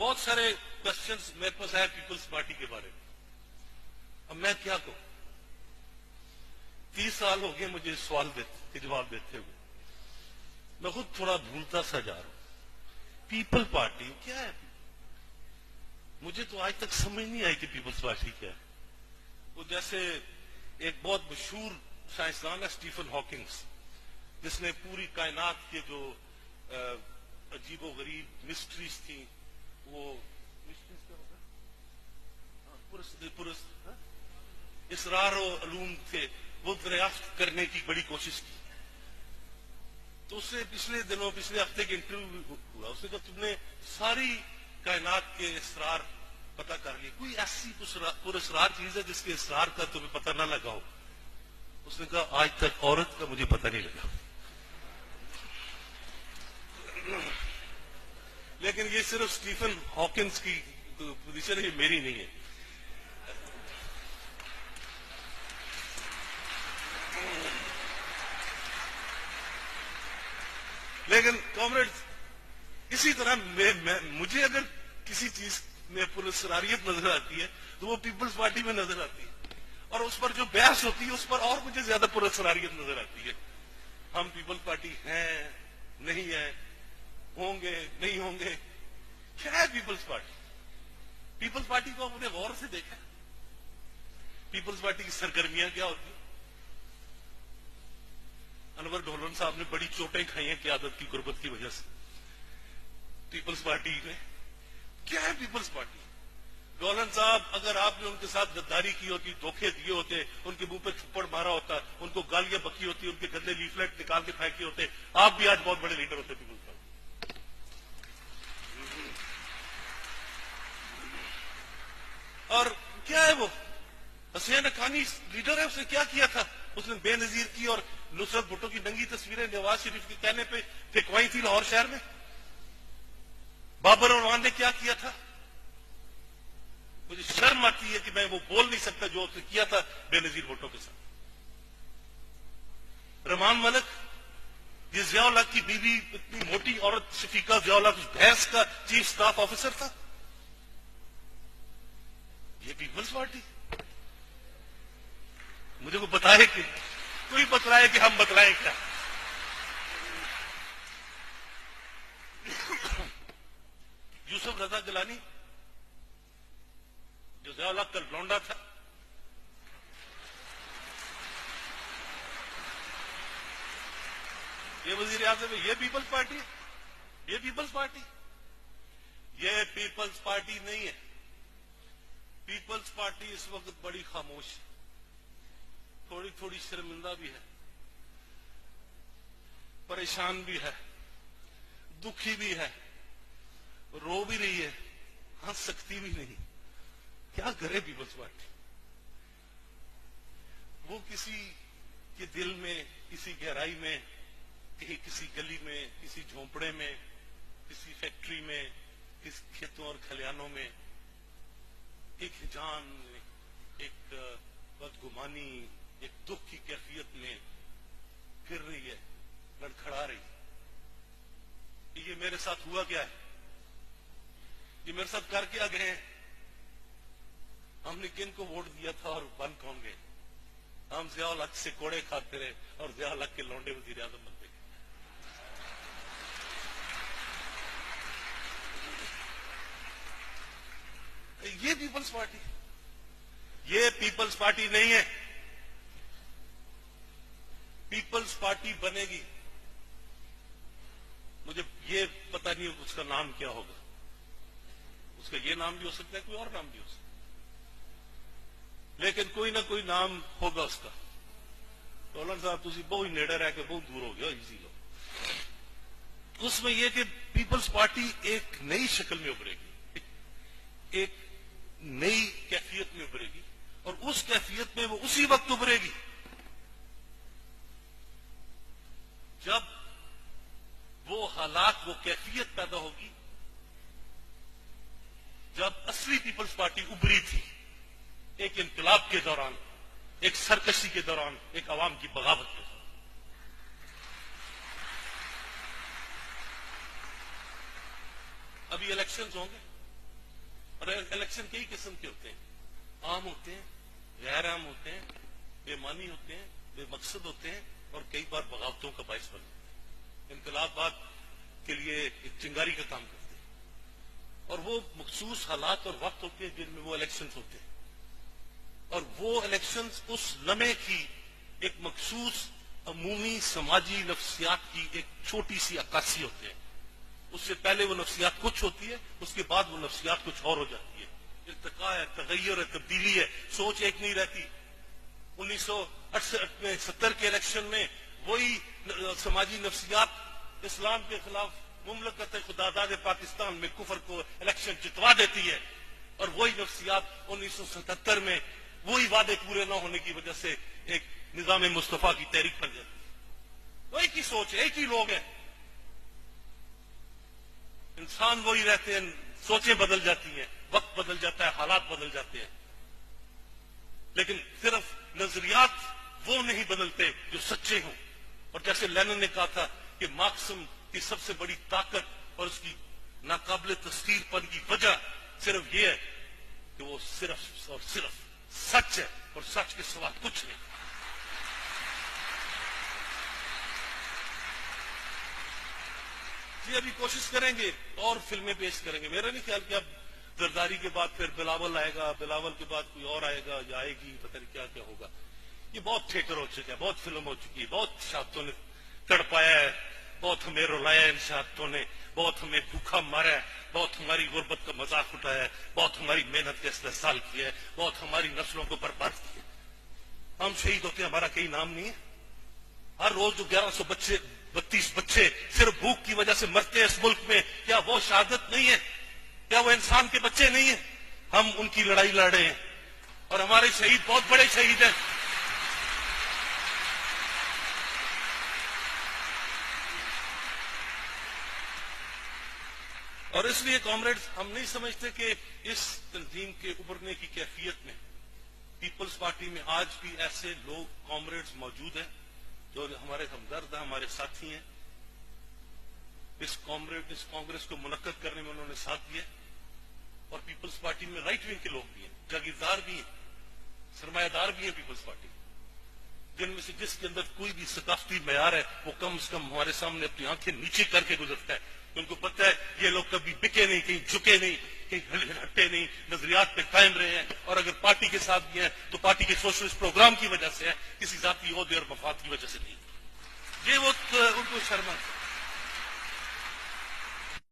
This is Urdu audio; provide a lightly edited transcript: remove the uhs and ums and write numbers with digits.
بہت سارے کوشچنز میرے پاس آئے پیپلز پارٹی کے بارے میں. اب میں کیا کہوں؟ 30 سال ہو گئے مجھے سوال کے جواب دیتے ہوئے. میں خود تھوڑا بھولتا سا جا رہا ہوں. پیپل پارٹی کیا ہے؟ مجھے تو آج تک سمجھ نہیں آئی کہ پیپلز پارٹی کیا ہے. وہ جیسے ایک بہت مشہور سائنسدان ہے اسٹیفن ہاکنگز، جس نے پوری کائنات کے جو عجیب و غریب مسٹریز تھیں، وہ اسرار و علوم تھے، وہ دریافت کرنے کی بڑی کوشش کی. تو اس سے پچھلے ہفتے کے انٹرویو ہوا. اس نے کہا تم نے ساری کائنات کے اسرار پتہ کر لیے، کوئی ایسی پراسرار چیز ہے جس کے اسرار کا تمہیں پتہ نہ لگا ہو؟ اس نے کہا آج تک عورت کا مجھے پتہ نہیں لگا. لیکن یہ صرف اسٹیفن ہاکنز کی پوزیشن ہے، یہ میری نہیں ہے. لیکن کامریڈز، اسی طرح مجھے اگر کسی چیز میں پراسراریت نظر آتی ہے تو وہ پیپلز پارٹی میں نظر آتی ہے، اور اس پر جو بحث ہوتی ہے اس پر اور مجھے زیادہ پراسراریت نظر آتی ہے. ہم پیپلز پارٹی ہیں، نہیں ہیں، ہوں گے، نہیں ہوں گے. کیا ہے پیپلز پارٹی؟ پیپلز پارٹی کو ہم نے غور سے دیکھا. پیپلز پارٹی کی سرگرمیاں کیا ہوتی ہیں؟ انور ڈھولن صاحب نے بڑی چوٹیں کھائی ہیں قیادت کی غربت کی وجہ سے. پیپلز پارٹی میں کیا ہے؟ پیپلز پارٹی ڈھولن صاحب، اگر آپ نے ان کے ساتھ غداری کی ہوتی، دھوکے دیے ہوتے، ان کے منہ پہ تھپڑ مارا ہوتا، ان کو گالیاں بکی ہوتی، ان کے گندے لیفلیٹ نکال کے پھینکے ہوتے، آپ بھی آج بہت بڑے لیڈر ہوتے. پیپلز پارٹی اور کیا ہے وہ؟ حسین حقانی لیڈر ہے. اس نے کیا کیا تھا؟ اس نے بے نظیر کی اور نصرت بھٹو کی ننگی تصویریں نواز شریف کے کہنے پہ پھینکوائی تھی لاہور شہر میں. بابر اعوان نے کیا کیا تھا؟ مجھے شرم آتی ہے کہ میں وہ بول نہیں سکتا جو اس نے کیا تھا بے نظیر بھٹو کے ساتھ. رحمان ملک، یہ ضیاء الحق کی بیوی، اتنی موٹی عورت شفیقہ ضیاء الحق، اس بھینس کا چیف سٹاف آفیسر تھا. یہ پیپلز پارٹی؟ مجھے کوئی بتائے کہ کوئی بتلائے کہ ہم بتلائیں کیا؟ یوسف رضا گیلانی جو ضیاء الحق کا لونڈا تھا، یہ وزیر اعظم ہے. یہ پیپلز پارٹی؟ یہ پیپلز پارٹی؟ یہ پیپلز پارٹی نہیں ہے. پیپلز پارٹی اس وقت بڑی خاموش ہے، تھوڑی تھوڑی شرمندہ بھی ہے، پریشان بھی ہے، دکھی بھی ہے، رو بھی رہی ہے، ہنس سکتی بھی نہیں. کیا کرے پیپلز پارٹی؟ وہ کسی کے دل میں، کسی گہرائی میں، کسی گلی میں، کسی جھونپڑے میں، کسی فیکٹری میں، کسی کھیتوں اور کھلیانوں میں ایک ہجان، ایک بدگمانی، ایک دکھ کی کیفیت میں گر رہی ہے، لڑکھڑا رہی ہے. یہ میرے ساتھ ہوا کیا ہے؟ یہ میرے ساتھ کر کیا گئے ہیں؟ ہم نے کن کو ووٹ دیا تھا اور بن کون گئے؟ ہم ضیاء الحق سے کوڑے کھاتے رہے اور ضیاء الحق کے لونڈے وزیر اعظم بنتے گئے. یہ پیپلز پارٹی؟ یہ پیپلز پارٹی نہیں ہے. پیپلز پارٹی بنے گی، مجھے یہ پتہ نہیں اس کا نام کیا ہوگا. اس کا یہ نام بھی ہو سکتا ہے، کوئی اور نام بھی ہو سکتا ہے، لیکن کوئی نہ کوئی نام ہوگا اس کا. ڈھولن صاحب تسی بہت نیڑے رہ کے بہت دور ہو گیا. ایزی لو. اس میں یہ کہ پیپلز پارٹی ایک نئی شکل میں ابھرے گی، ایک نئی کیفیت میں ابھرے گی، اور اس کیفیت میں وہ اسی وقت ابھرے گی جب وہ حالات، وہ کیفیت پیدا ہوگی جب اصلی پیپلز پارٹی ابھری تھی ایک انقلاب کے دوران، ایک سرکشی کے دوران، ایک عوام کی بغاوت کے دوران. ابھی الیکشنز ہوں گے، اور الیکشن کئی قسم کے ہوتے ہیں، عام ہوتے ہیں، غیر عام ہوتے ہیں، بے معنی ہوتے ہیں، بے مقصد ہوتے ہیں، اور کئی بار بغاوتوں کا باعث بن جاتے ہیں، انقلابات کے لیے ایک چنگاری کا کام کرتے ہیں، اور وہ مخصوص حالات اور وقت ہوتے ہیں جن میں وہ الیکشنز ہوتے ہیں، اور وہ الیکشنز اس لمحے کی ایک مخصوص عمومی سماجی نفسیات کی ایک چھوٹی سی عکاسی ہوتے ہیں۔ اس سے پہلے وہ نفسیات کچھ ہوتی ہے، اس کے بعد وہ نفسیات کچھ اور ہو جاتی ہے، ارتقاء ہے، تغیر ہے، تبدیلی ہے، سوچ ایک نہیں رہتی۔ 1968 میں 70 کے الیکشن میں وہی سماجی نفسیات اسلام کے خلاف مملکت خداداد پاکستان میں کفر کو الیکشن جتوا دیتی ہے، اور وہی نفسیات 1977 میں وہی وعدے پورے نہ ہونے کی وجہ سے ایک نظام مصطفیٰ کی تحریک بن جاتی ہے۔ وہ ایک ہی سوچ ہے، ایک ہی لوگ ہیں، انسان وہی رہتے ہیں، سوچیں بدل جاتی ہیں، وقت بدل جاتا ہے، حالات بدل جاتے ہیں، لیکن صرف نظریات وہ نہیں بدلتے جو سچے ہوں۔ اور جیسے لینن نے کہا تھا کہ مارکسم کی سب سے بڑی طاقت اور اس کی ناقابل تسخیر پن کی وجہ صرف یہ ہے کہ وہ صرف اور صرف سچ ہے، اور سچ کے سوا کچھ نہیں۔ جی ابھی کوشش کریں گے اور فلمیں پیش کریں گے، میرا نہیں خیال کہ اب زرداری کے بعد پھر بلاول آئے گا، بلاول کے بعد کوئی اور آئے گا یا آئے گی، پتہ نہیں کیا کیا ہوگا۔ یہ بہت تھیٹر ہو چکا ہے، بہت فلم ہو چکی ہے، بہت شہادتوں نے تڑپایا ہے، بہت ہمیں رلایا ہے ان شہادتوں نے، بہت ہمیں بھوکا مارا ہے، بہت ہماری غربت کا مذاق اٹھایا ہے، بہت ہماری محنت کا استحصال کیا ہے، بہت ہماری نسلوں کو برباد کیا ہے۔ ہم شہید ہوتے ہیں، ہمارا کہیں نام نہیں ہے؟ ہر روز جو 1132 بچے صرف بھوک کی وجہ سے مرتے ہیں اس ملک میں، کیا وہ شہادت نہیں ہے؟ کیا وہ انسان کے بچے نہیں ہیں؟ ہم ان کی لڑائی لڑ رہے ہیں، اور ہمارے شہید بہت بڑے شہید ہیں۔ اور اس لیے کامریڈز، ہم نہیں سمجھتے کہ اس تنظیم کے ابھرنے کی کیفیت میں پیپلز پارٹی میں آج بھی ایسے لوگ کامریڈز موجود ہیں جو ہمارے ہمدرد ہیں، ہمارے ساتھی ہیں۔ اس کانگریس کو منعقد کرنے میں انہوں نے ساتھ دیا، اور پیپلز پارٹی میں رائٹ ونگ کے لوگ بھی ہیں، جاگیردار بھی ہیں، سرمایہ دار بھی ہیں پیپلز پارٹی، جن میں سے جس کے اندر کوئی بھی ثقافتی معیار ہے وہ کم از کم ہمارے سامنے اپنی آنکھیں نیچے کر کے گزرتا ہے۔ ان کو پتہ ہے یہ لوگ کبھی بکے نہیں، کہیں جھکے نہیں، کہیں ہٹے نہیں، نظریات پہ قائم رہے ہیں، اور اگر پارٹی کے ساتھ بھی ہیں تو پارٹی کے سوشلسٹ پروگرام کی وجہ سے ہے، کسی ذاتی عہدے اور مفاد کی وجہ سے نہیں۔ یہ وہ ان کو شرم ہے۔